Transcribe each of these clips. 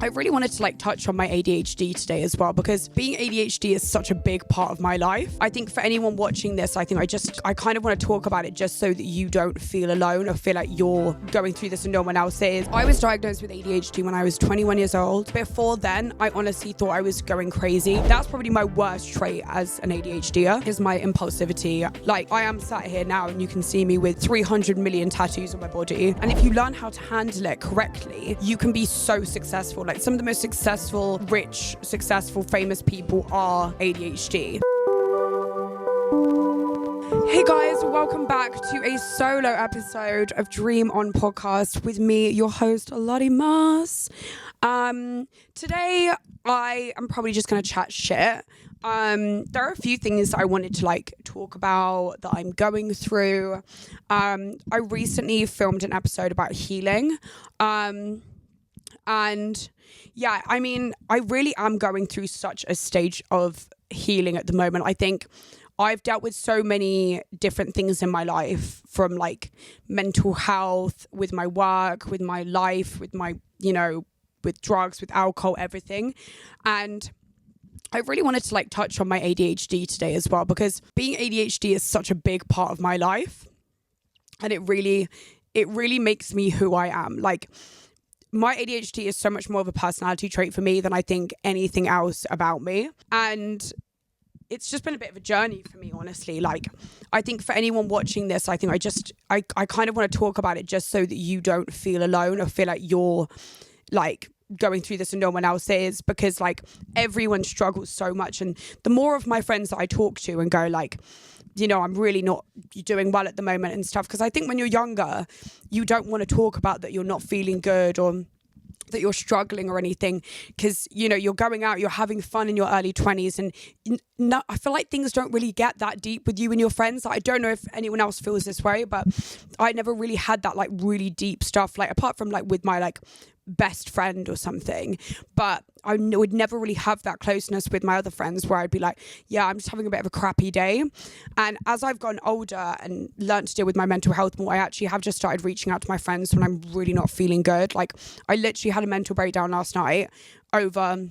I really wanted to touch on my ADHD today as well, because being ADHD is such a big part of my life. I think for anyone watching this, I kind of want to talk about it just so that you don't feel alone or feel like you're going through this and no one else is. I was diagnosed with ADHD when I was 21 years old. Before then, I honestly thought I was going crazy. That's probably my worst trait as an ADHDer, is my impulsivity. I am sat here now and you can see me with 300 million tattoos on my body. And if you learn how to handle it correctly, you can be so successful. Some of the most successful, rich, successful, famous people are ADHD. Hey guys, welcome back to a solo episode of Dream On Podcast with me, your host, Lottie. Today, I am probably just going to chat shit. There are a few things I wanted to talk about that I'm going through. I recently filmed an episode about healing. And yeah, I mean, I really am going through such a stage of healing at the moment. I think I've dealt with so many different things in my life, from mental health, with my work, with my life, with my, with drugs, with alcohol, everything. And I really wanted to touch on my ADHD today as well, because being ADHD is such a big part of my life. And it really makes me who I am. My ADHD is so much more of a personality trait for me than I think anything else about me. And it's just been a bit of a journey for me, honestly. I think for anyone watching this, I think I kind of want to talk about it just so that you don't feel alone or feel like you're going through this and no one else is, because everyone struggles so much. And the more of my friends that I talk to and go I'm really not doing well at the moment and stuff. Because I think when you're younger, you don't want to talk about that you're not feeling good or that you're struggling or anything, because you're going out, you're having fun in your early 20s, and I feel like things don't really get that deep with you and your friends. I don't know if anyone else feels this way, but I never really had that really deep stuff, apart from with my best friend or something. But I would never really have that closeness with my other friends where I'd be yeah, I'm just having a bit of a crappy day. And as I've gotten older and learned to deal with my mental health more, I actually have just started reaching out to my friends when I'm really not feeling good. I literally had a mental breakdown last night over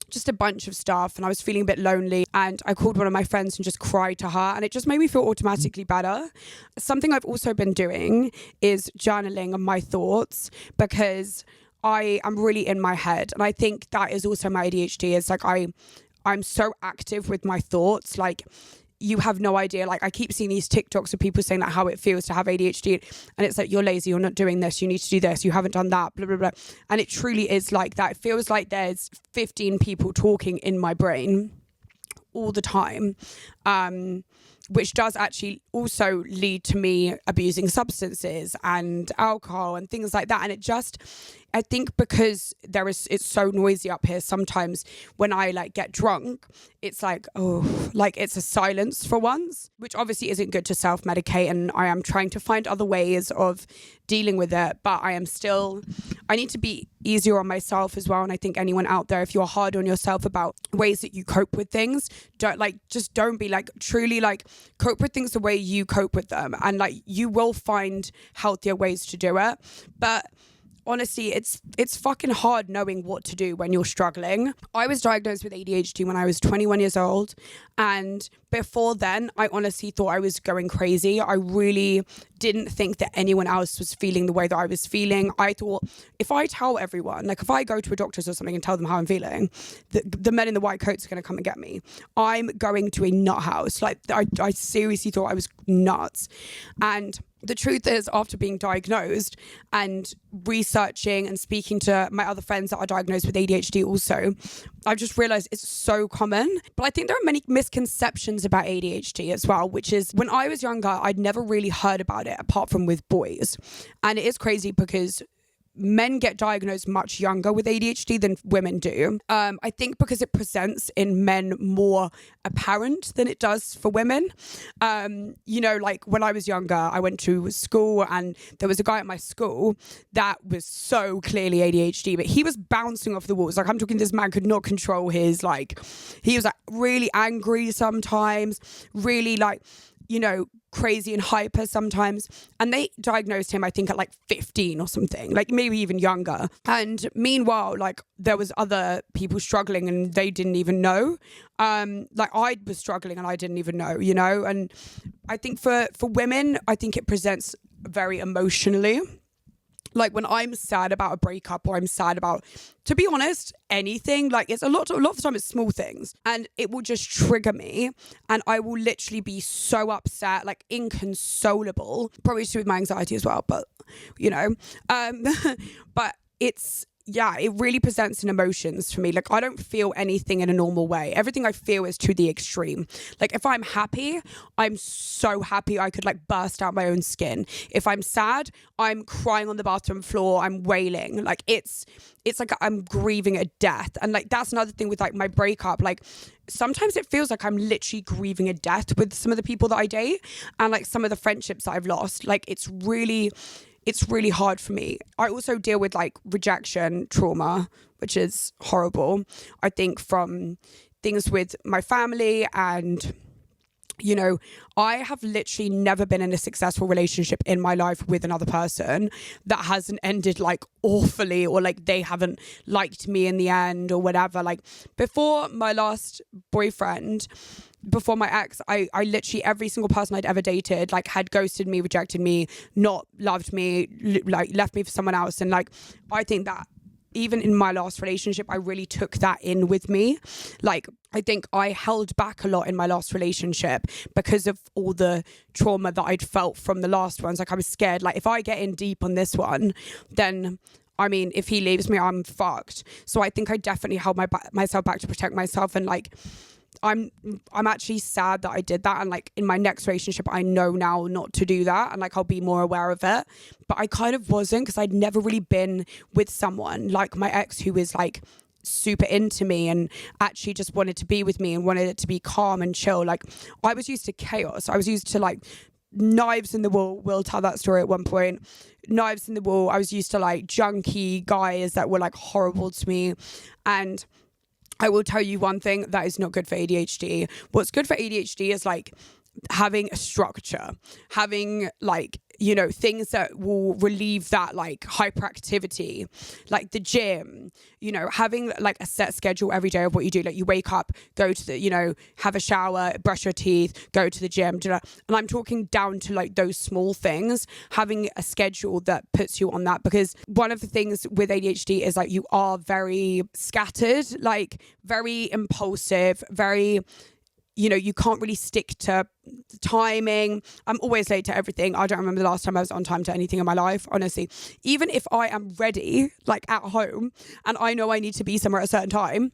just a bunch of stuff, and I was feeling a bit lonely, and I called one of my friends and just cried to her, and it just made me feel automatically better. Something I've also been doing is journaling of my thoughts, because I am really in my head, and I think that is also my ADHD. It's I'm so active with my thoughts. You have no idea. I keep seeing these TikToks of people saying how it feels to have ADHD, and it's you're lazy, you're not doing this, you need to do this, you haven't done that, blah blah blah. And it truly is like that. It feels like there's 15 people talking in my brain all the time, which does actually also lead to me abusing substances and alcohol and things like that. And I think because it's so noisy up here, sometimes when I get drunk, it's it's a silence for once, which obviously isn't good to self-medicate. And I am trying to find other ways of dealing with it, but I need to be easier on myself as well. And I think anyone out there, if you're hard on yourself about ways that you cope with things, don't be truly cope with things the way you cope with them, and you will find healthier ways to do it. But honestly, it's fucking hard knowing what to do when you're struggling. I was diagnosed with ADHD when I was 21 years old. And before then, I honestly thought I was going crazy. I really didn't think that anyone else was feeling the way that I was feeling. I thought if I tell everyone, if I go to a doctor's or something and tell them how I'm feeling, the men in the white coats are going to come and get me. I'm going to a nut house. I seriously thought I was nuts. And the truth is, after being diagnosed and researching and speaking to my other friends that are diagnosed with ADHD also, I've just realized it's so common. But I think there are many misconceptions about ADHD as well, which is when I was younger, I'd never really heard about it apart from with boys. And it is crazy because men get diagnosed much younger with ADHD than women do. I think because it presents in men more apparent than it does for women. When I was younger, I went to school and there was a guy at my school that was so clearly ADHD, but he was bouncing off the walls. I'm talking, this man could not control his, he was really angry sometimes, really crazy and hyper sometimes. And they diagnosed him, I think, at like 15 or something, like maybe even younger. And meanwhile, like there was other people struggling and they didn't even know. Like I was struggling and I didn't even know, you know. And I think for women, I think it presents very emotionally. Like when I'm sad about a breakup, or I'm sad about, to be honest, anything, like it's a lot of the time it's small things, and it will just trigger me, and I will literally be so upset, like inconsolable, probably to do with my anxiety as well, but you know, but it really presents in emotions for me. Like I don't feel anything in a normal way. Everything I feel is to the extreme. Like if I'm happy, I'm so happy I could like burst out my own skin. If I'm sad, I'm crying on the bathroom floor, I'm wailing. Like it's like I'm grieving a death. And like that's another thing with like my breakup. Like sometimes it feels like I'm literally grieving a death with some of the people that I date, and like some of the friendships that I've lost. Like it's really hard for me. I also deal with like rejection trauma, which is horrible. I think from things with my family, and you know, I have literally never been in a successful relationship in my life with another person that hasn't ended like awfully, or like they haven't liked me in the end or whatever. Like before my last boyfriend, before my ex, I literally, every single person I'd ever dated like had ghosted me, rejected me, not loved me, like left me for someone else. And like I think that even in my last relationship, I really took that in with me. Like I think I held back a lot in my last relationship because of all the trauma that I'd felt from the last ones. Like I was scared, like if I get in deep on this one, then I mean, if he leaves me, I'm fucked. So I think I definitely held myself back to protect myself. And like I'm actually sad that I did that, and like in my next relationship I know now not to do that, and like I'll be more aware of it. But I kind of wasn't, because I'd never really been with someone like my ex who was like super into me and actually just wanted to be with me and wanted it to be calm and chill. Like I was used to chaos. I was used to like knives in the wall. We'll tell that story at one point. Knives in the wall. I was used to like junky guys that were like horrible to me. And I will tell you one thing that is not good for ADHD. What's good for ADHD is like having a structure, having like, you know, things that will relieve that like hyperactivity, like the gym, you know, having like a set schedule every day of what you do. Like you wake up, go to the, you know, have a shower, brush your teeth, go to the gym, and I'm talking down to like those small things, having a schedule that puts you on that. Because one of the things with ADHD is like you are very scattered, like very impulsive, very, you know, you can't really stick to timing. I'm always late to everything. I don't remember the last time I was on time to anything in my life, honestly. Even if I am ready, like at home, and I know I need to be somewhere at a certain time,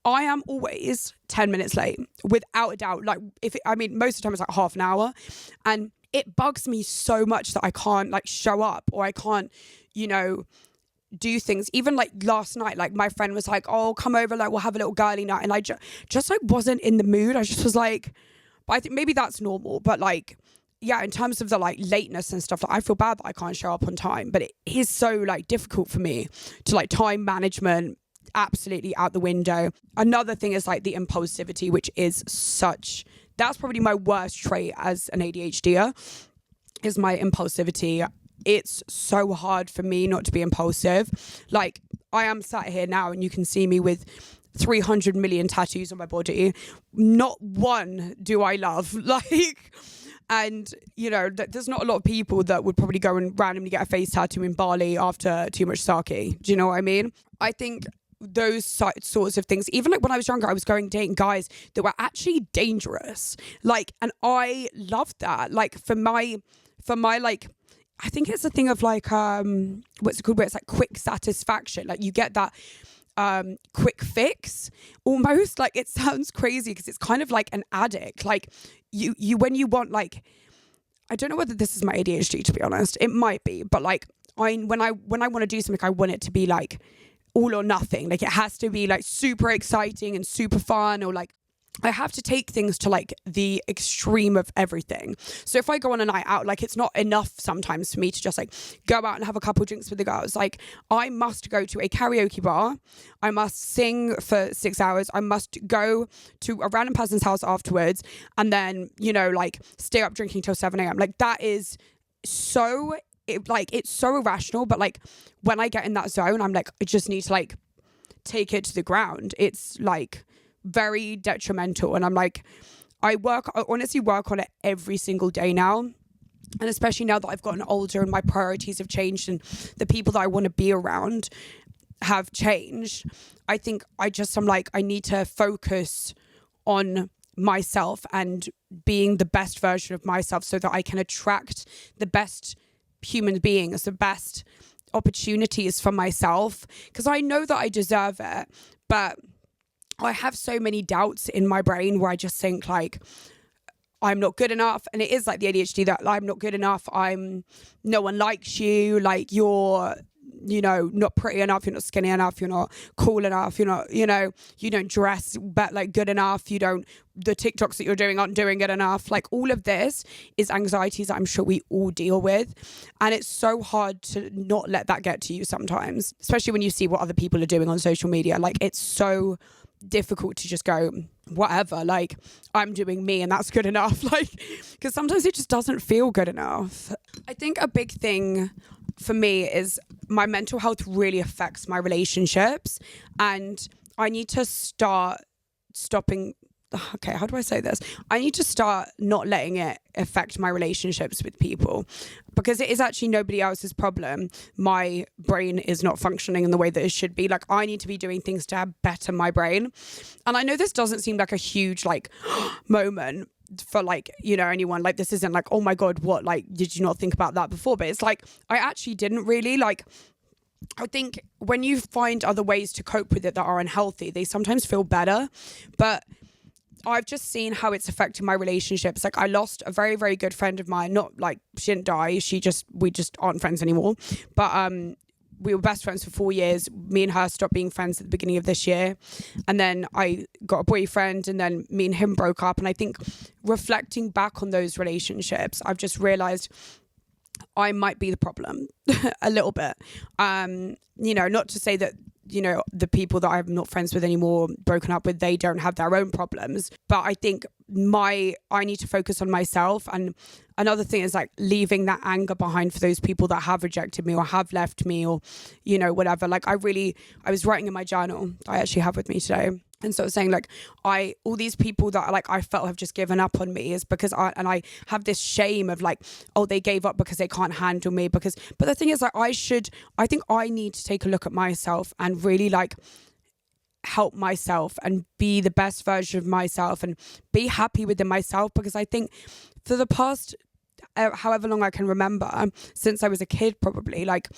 I am always 10 minutes late, without a doubt. Like most of the time it's like half an hour. And it bugs me so much that I can't like show up, or I can't, you know, do things. Even like last night, like my friend was like, oh, come over, like we'll have a little girly night, and I just like wasn't in the mood. I just was like, but I think maybe that's normal, but like yeah, in terms of the like lateness and stuff, like I feel bad that I can't show up on time, but it is so like difficult for me to like time management, absolutely out the window. Another thing is like the impulsivity, which is that's probably my worst trait as an ADHDer, is my impulsivity. It's so hard for me not to be impulsive. Like I am sat here now and you can see me with 300 million tattoos on my body. Not one do I love. Like, and you know, there's not a lot of people that would probably go and randomly get a face tattoo in Bali after too much sake. Do you know what I mean? I think those sorts of things, even like when I was younger, I was dating guys that were actually dangerous. Like, and I loved that. Like for my like, I think it's a thing of like, what's it called, where it's like quick satisfaction. Like you get that quick fix almost. Like it sounds crazy because it's kind of like an addict. Like you when you want, like, I don't know whether this is my ADHD, to be honest. It might be, but like when I want to do something, I want it to be like all or nothing. Like it has to be like super exciting and super fun, or like I have to take things to like the extreme of everything. So if I go on a night out, like it's not enough sometimes for me to just like go out and have a couple drinks with the girls. Like I must go to a karaoke bar. I must sing for 6 hours. I must go to a random person's house afterwards and then, you know, like stay up drinking till 7 a.m. Like that is so, it's so irrational. But like when I get in that zone, I'm like, I just need to like take it to the ground. It's like very detrimental, and I'm like, I honestly work on it every single day now, and especially now that I've gotten older and my priorities have changed and the people that I want to be around have changed. I think I'm like, I need to focus on myself and being the best version of myself so that I can attract the best human beings, the best opportunities for myself, because I know that I deserve it. But I have so many doubts in my brain where I just think like I'm not good enough, and it is like the ADHD that I'm not good enough, no one likes you, like you're, you know, not pretty enough, you're not skinny enough, you're not cool enough, you're not, you know, you don't dress but like good enough, the TikToks that you're doing aren't doing good enough. Like all of this is anxieties that I'm sure we all deal with, and it's so hard to not let that get to you sometimes, especially when you see what other people are doing on social media. Like it's so difficult to just go, whatever, like I'm doing me and that's good enough, like, because sometimes it just doesn't feel good enough. I think a big thing for me is my mental health really affects my relationships, and I need to start stopping. Okay, how do I say this? I need to start not letting it affect my relationships with people, because it is actually nobody else's problem. My brain is not functioning in the way that it should be. Like I need to be doing things to better my brain. And I know this doesn't seem like a huge like moment for like, you know, anyone. Like this isn't like, oh my God, what, like, did you not think about that before? But it's like, I actually didn't really. Like, I think when you find other ways to cope with it that are unhealthy, they sometimes feel better. But I've just seen how it's affecting my relationships. Like I lost a very, very good friend of mine. Not like she didn't die. We just aren't friends anymore. But we were best friends for 4 years. Me and her stopped being friends at the beginning of this year. And then I got a boyfriend, and then me and him broke up. And I think reflecting back on those relationships, I've just realized I might be the problem a little bit. You know, not to say that, you know, the people that I'm not friends with anymore, broken up with, they don't have their own problems. But I think I need to focus on myself. And another thing is like leaving that anger behind for those people that have rejected me or have left me, or, you know, whatever. Like I was writing in my journal I actually have with me today. And so I was saying like, all these people that like I felt have just given up on me is because I have this shame of like, oh, they gave up because they can't handle me. But the thing is like, I think I need to take a look at myself and really like help myself and be the best version of myself and be happy within myself. Because I think for the past, however long I can remember, since I was a kid probably, like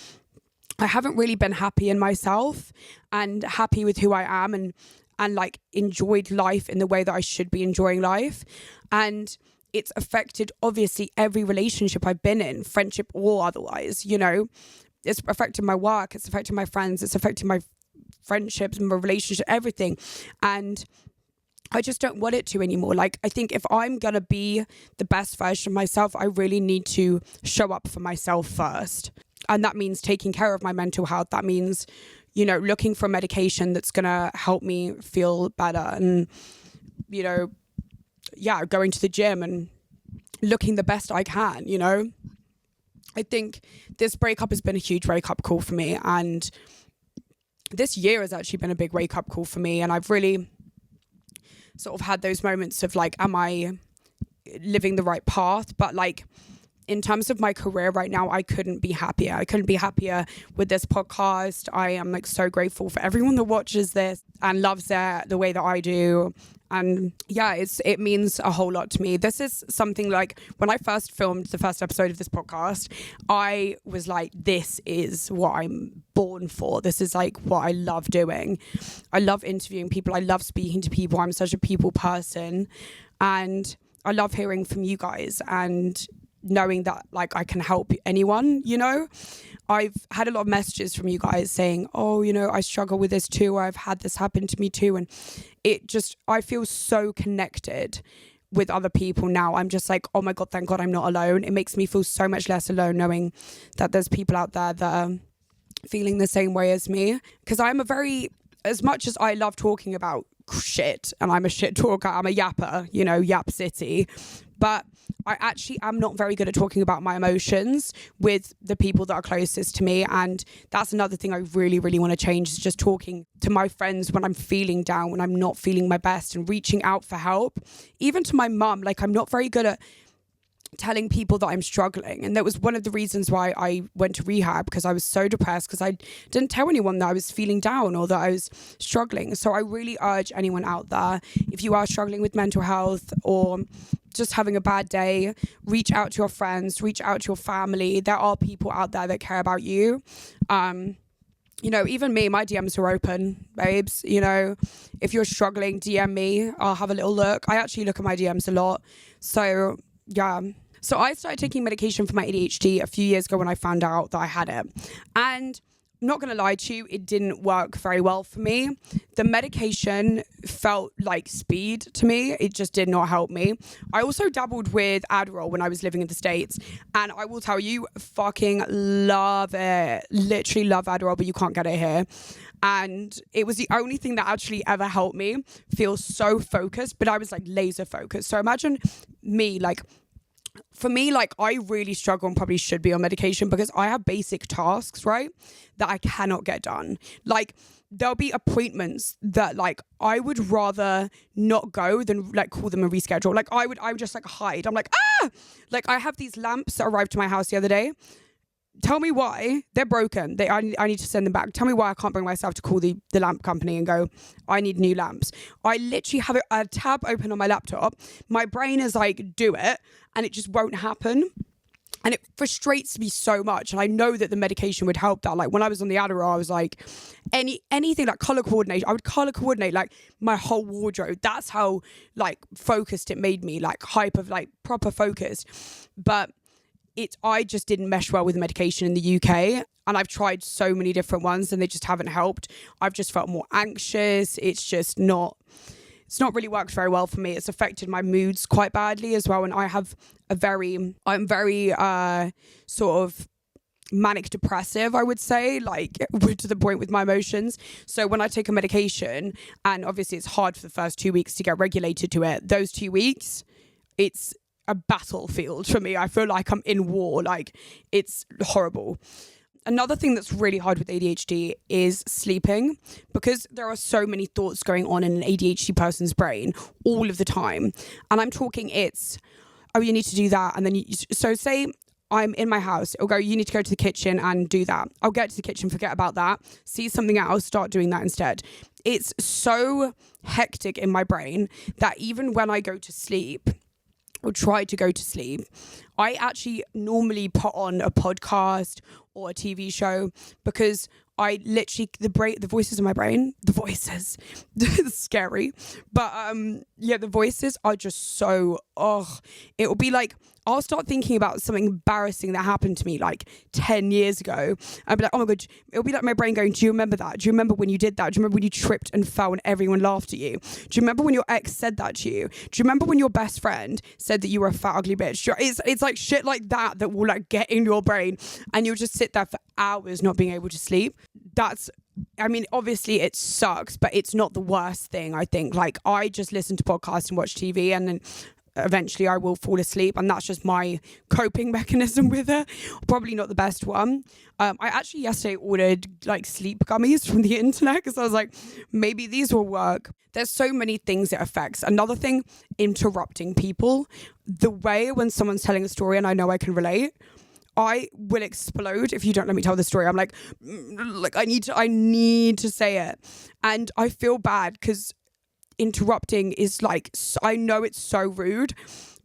I haven't really been happy in myself and happy with who I am, and like enjoyed life in the way that I should be enjoying life. And it's affected obviously every relationship I've been in, friendship or otherwise, you know. It's affected my work, it's affected my friends, it's affected my friendships, my relationship, everything. And I just don't want it to anymore. Like I think if I'm gonna be the best version of myself, I really need to show up for myself first. And that means taking care of my mental health. That means, you know, looking for medication that's going to help me feel better, and, you know, yeah, going to the gym and looking the best I can, you know. I think this breakup has been a huge wake-up call for me, and this year has actually been a big wake-up call for me, and I've really sort of had those moments of like, am I living the right path? But like, in terms of my career right now, I couldn't be happier. I couldn't be happier with this podcast. I am like so grateful for everyone that watches this and loves it the way that I do. And yeah, it means a whole lot to me. This is something like when I first filmed the first episode of this podcast, I was like, this is what I'm born for. This is like what I love doing. I love interviewing people. I love speaking to people. I'm such a people person, and I love hearing from you guys. And knowing that like I can help anyone, you know. I've had a lot of messages from you guys saying, oh, you know, I struggle with this too, or I've had this happen to me too. And I feel so connected with other people now. I'm just like, oh my God, thank God I'm not alone. It makes me feel so much less alone knowing that there's people out there that are feeling the same way as me. Because as much as I love talking about shit, and I'm a shit talker, I'm a yapper, you know, Yap City, but I actually am not very good at talking about my emotions with the people that are closest to me. And that's another thing I really, really want to change, is just talking to my friends when I'm feeling down, when I'm not feeling my best, and reaching out for help. Even to my mum, like I'm not very good at telling people that I'm struggling. And that was one of the reasons why I went to rehab, because I was so depressed, because I didn't tell anyone that I was feeling down or that I was struggling. So I really urge anyone out there, if you are struggling with mental health or just having a bad day, reach out to your friends, reach out to your family. There are people out there that care about you. You know, even me, my DMs are open, babes. You know, if you're struggling, DM me. I'll have a little look. I actually look at my DMs a lot. So yeah. So I started taking medication for my ADHD a few years ago when I found out that I had it. And I'm not going to lie to you, it didn't work very well for me. The medication felt like speed to me. It just did not help me. I also dabbled with Adderall when I was living in the States. And I will tell you, fucking love it. Literally love Adderall, but you can't get it here. And it was the only thing that actually ever helped me feel so focused, but I was like laser focused. So imagine me, like, for me, like, I really struggle and probably should be on medication because I have basic tasks, right, that I cannot get done. Like, there'll be appointments that, like, I would rather not go than, like, call them and reschedule. Like, I would just, like, hide. I'm like, ah! Like, I have these lamps that arrived to my house the other day. Tell me why they're broken. I need to send them back. Tell me why I can't bring myself to call the lamp company and go, I need new lamps. I literally have a tab open on my laptop. My brain is like, do it. And it just won't happen. And it frustrates me so much. And I know that the medication would help that. Like when I was on the Adderall, I was like, anything like color coordination. I would color coordinate like my whole wardrobe. That's how like focused it made me, like hyper, like proper focused. But I just didn't mesh well with the medication in the UK. And I've tried so many different ones and they just haven't helped. I've just felt more anxious. It's not really worked very well for me. It's affected my moods quite badly as well. And I'm very sort of manic depressive, I would say, like to the point with my emotions. So when I take a medication, and obviously it's hard for the first 2 weeks to get regulated to it, those 2 weeks, it's a battlefield for me. I feel like I'm in war. Like, it's horrible. Another thing that's really hard with ADHD is sleeping, because there are so many thoughts going on in an ADHD person's brain all of the time. And I'm talking oh, you need to do that. And then so say I'm in my house, it'll go, you need to go to the kitchen and do that. I'll get to the kitchen, forget about that, see something else, start doing that instead. It's so hectic in my brain that even when I go to sleep, or try to go to sleep, I actually normally put on a podcast or a TV show, because I literally, the voices in my brain, it's scary. But the voices are just so, it will be like, I'll start thinking about something embarrassing that happened to me like 10 years ago. I'll be like, oh my God, it'll be like my brain going, do you remember that? Do you remember when you did that? Do you remember when you tripped and fell and everyone laughed at you? Do you remember when your ex said that to you? Do you remember when your best friend said that you were a fat, ugly bitch? It's like shit like that will like get in your brain, and you'll just sit there for hours not being able to sleep. Obviously it sucks, but it's not the worst thing, I think. Like, I just listen to podcasts and watch TV, and then eventually I will fall asleep, and that's just my coping mechanism with it. Probably not the best one. I actually yesterday ordered like sleep gummies from the internet, because I was like, maybe these will work. There's so many things it affects. Another thing, interrupting people. The way when someone's telling a story and I know I can relate, I will explode if you don't let me tell the story. I'm like I need to say it. And I feel bad because interrupting is like, I know it's so rude,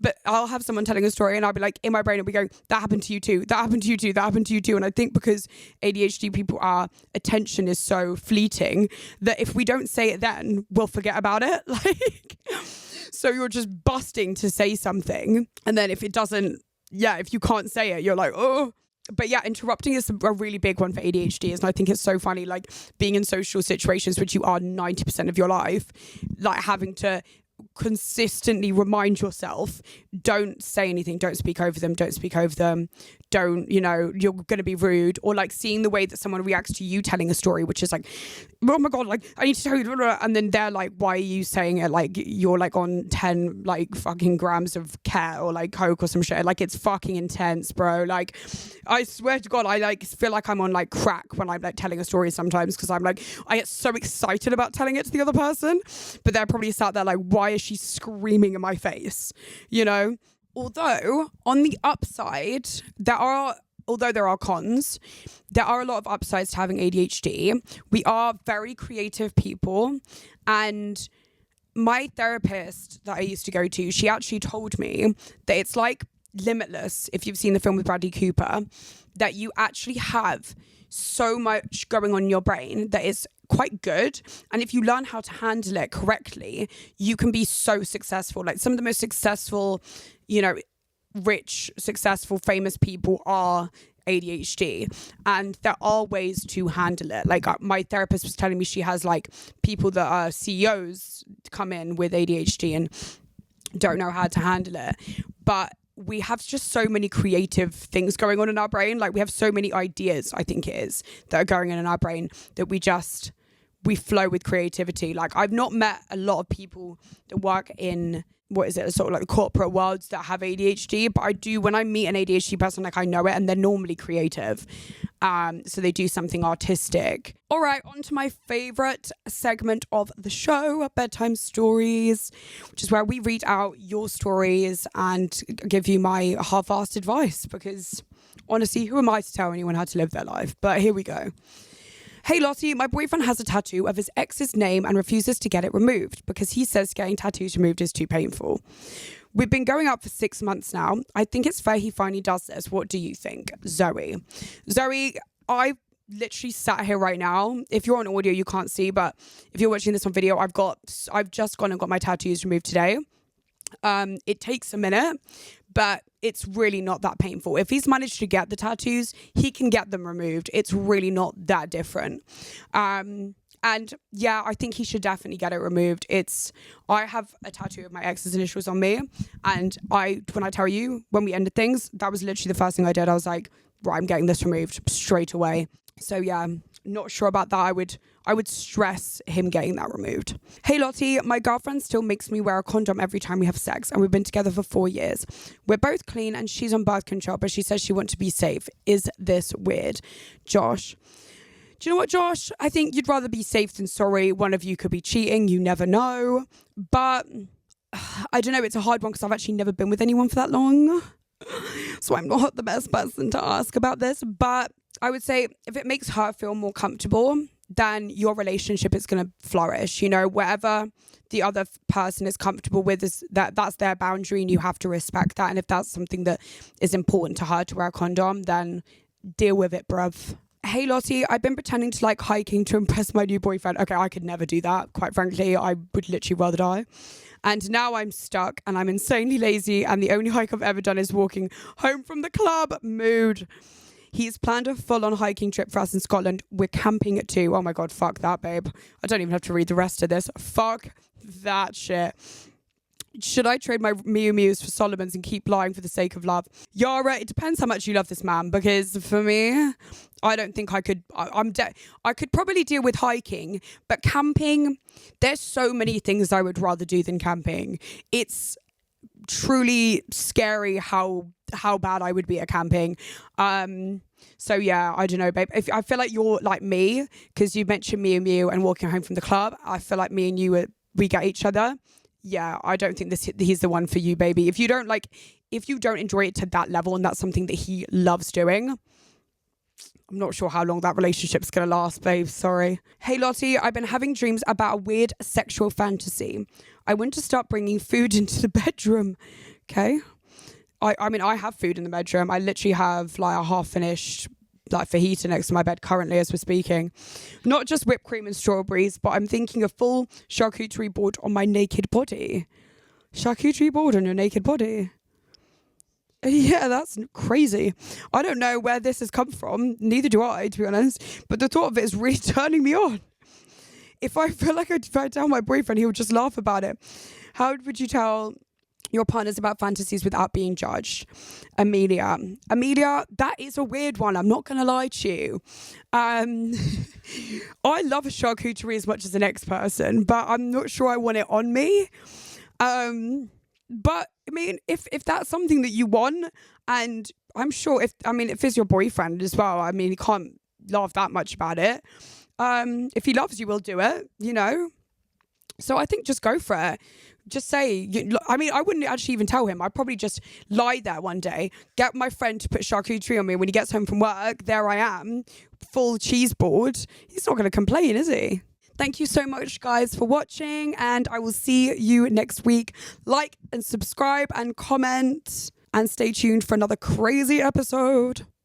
but I'll have someone telling a story and I'll be like, in my brain, I'll be going, that happened to you too, that happened to you too, that happened to you too. And I think because ADHD people, our attention is so fleeting that if we don't say it then, we'll forget about it. Like, so you're just busting to say something, and then if it doesn't yeah, if you can't say it, you're like, oh. But yeah, interrupting is a really big one for ADHDs. And I think it's so funny, like being in social situations, which you are 90% of your life, like having to consistently remind yourself, don't say anything, don't speak over them, don't, you know, you're going to be rude. Or like seeing the way that someone reacts to you telling a story, which is like, oh my God, like I need to tell you, and then they're like, why are you saying it? Like you're like on 10 like fucking grams of cat or like coke or some shit. Like it's fucking intense, bro. Like I swear to God, I like feel like I'm on like crack when I'm like telling a story sometimes, because I'm like, I get so excited about telling it to the other person, but they're probably sat there like, why is she screaming in my face, you know? Although on the upside, although there are cons, there are a lot of upsides to having ADHD. We are very creative people, and my therapist that I used to go to, she actually told me that it's like Limitless, if you've seen the film with Bradley Cooper, that you actually have so much going on in your brain that is quite good, and if you learn how to handle it correctly, you can be so successful. Like some of the most successful, you know, rich, successful, famous people are ADHD, and there are ways to handle it. Like my therapist was telling me she has like people that are CEOs come in with ADHD and don't know how to handle it, but we have just so many creative things going on in our brain. Like we have so many ideas, I think it is, that are going on in our brain that we flow with creativity. Like I've not met a lot of people that work in, what is it, sort of like the corporate worlds that have ADHD, but I do, when I meet an ADHD person, like I know it, and they're normally creative. So they do something artistic. All right, on to my favorite segment of the show, Bedtime Stories, which is where we read out your stories and give you my half-assed advice, because honestly, who am I to tell anyone how to live their life? But here we go. Hey Lottie, my boyfriend has a tattoo of his ex's name and refuses to get it removed because he says getting tattoos removed is too painful. We've been going out for 6 months now. I think it's fair he finally does this. What do you think? Zoe, I literally sat here right now. If you're on audio, you can't see, but if you're watching this on video, I've just gone and got my tattoos removed today. It takes a minute, but it's really not that painful. If he's managed to get the tattoos, he can get them removed. It's really not that different. And yeah, I think he should definitely get it removed. I have a tattoo of my ex's initials on me, and when I tell you, when we ended things, that was literally the first thing I did. I was like, right, I'm getting this removed straight away. So yeah, not sure about that. I would stress him getting that removed. Hey Lottie, my girlfriend still makes me wear a condom every time we have sex, and we've been together for 4 years. We're both clean and she's on birth control, but she says she wants to be safe. Is this weird? Josh. Do you know what, Josh? I think you'd rather be safe than sorry. One of you could be cheating. You never know. But I don't know. It's a hard one because I've actually never been with anyone for that long. So I'm not the best person to ask about this. But I would say if it makes her feel more comfortable, then your relationship is going to flourish. You know, whatever the other person is comfortable with, that's their boundary, and you have to respect that. And if that's something that is important to her to wear a condom, then deal with it, bruv. Hey Lottie, I've been pretending to like hiking to impress my new boyfriend. Okay, I could never do that. Quite frankly, I would literally rather die. And now I'm stuck and I'm insanely lazy, and the only hike I've ever done is walking home from the club. Mood. He's planned a full-on hiking trip for us in Scotland. We're camping it too. Oh my God, fuck that, babe. I don't even have to read the rest of this. Fuck that shit. Should I trade my Miu Mius for Solomon's and keep lying for the sake of love? Yara, it depends how much you love this man, because for me, I don't think I could. I could probably deal with hiking, but camping, there's so many things I would rather do than camping. It's truly scary how bad I would be at camping. So yeah, I don't know, babe. I feel like you're like me, because you mentioned Miu Miu and walking home from the club. I feel like me and you we get each other. Yeah, I don't think he's the one for you, baby. If you don't enjoy it to that level, and that's something that he loves doing, I'm not sure how long that relationship's going to last, babe. Sorry. Hey Lottie, I've been having dreams about a weird sexual fantasy. I want to start bringing food into the bedroom. Okay. I mean, I have food in the bedroom. I literally have like a half-finished fajita next to my bed currently as we're speaking. Not just whipped cream and strawberries, but I'm thinking a full charcuterie board on my naked body. Charcuterie board on your naked body. Yeah, that's crazy. I don't know where this has come from. Neither do I, to be honest. But the thought of it is really turning me on. If I feel like if I tell my boyfriend, he would just laugh about it. How would you tell your partners about fantasies without being judged? Amelia, that is a weird one. I'm not going to lie to you. I love a charcuterie as much as the next person, but I'm not sure I want it on me. But I mean, if that's something that you want, and I'm sure if it's your boyfriend as well, I mean, you can't laugh that much about it. If he loves you, we'll do it, you know? So I think just go for it. Just say, I wouldn't actually even tell him. I'd probably just lie there one day, get my friend to put charcuterie on me. When he gets home from work, there I am, full cheese board. He's not going to complain, is he? Thank you so much, guys, for watching, and I will see you next week. Like and subscribe and comment, and stay tuned for another crazy episode.